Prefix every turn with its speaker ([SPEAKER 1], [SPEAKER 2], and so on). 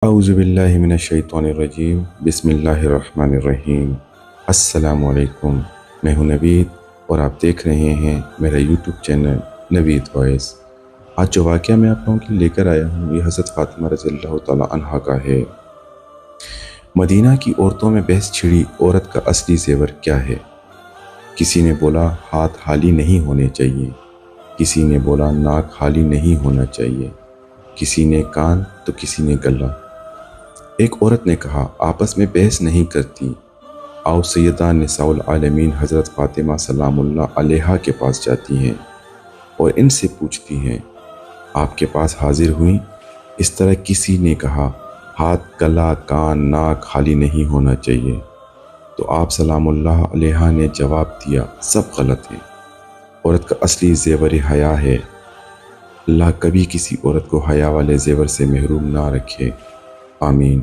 [SPEAKER 1] اعوذ باللہ من الشیطان الرجیم بسم اللہ الرحمن الرحیم۔ السلام علیکم، میں ہوں نوید اور آپ دیکھ رہے ہیں میرا یوٹیوب چینل نوید وائس۔ آج جو واقعہ میں آپ لوگوں کے لیے لے کر آیا ہوں یہ حضرت فاطمہ رضی اللہ تعالیٰ عنہا کا ہے۔ مدینہ کی عورتوں میں بحث چھڑی، عورت کا اصلی زیور کیا ہے؟ کسی نے بولا ہاتھ خالی نہیں ہونے چاہیے، کسی نے بولا ناک خالی نہیں ہونا چاہیے، کسی نے کان تو کسی نے گلا۔ ایک عورت نے کہا آپس میں بحث نہیں کرتی، آؤ سیدہ نساء العالمین حضرت فاطمہ سلام اللہ علیہا کے پاس جاتی ہیں اور ان سے پوچھتی ہیں آپ کے پاس حاضر ہوئیں؟ اس طرح کسی نے کہا ہاتھ، گلا، کان، ناک خالی نہیں ہونا چاہیے، تو آپ سلام اللہ علیہا نے جواب دیا سب غلط ہے، عورت کا اصلی زیور حیا ہے۔ اللہ کبھی کسی عورت کو حیا والے زیور سے محروم نہ رکھے، آمین۔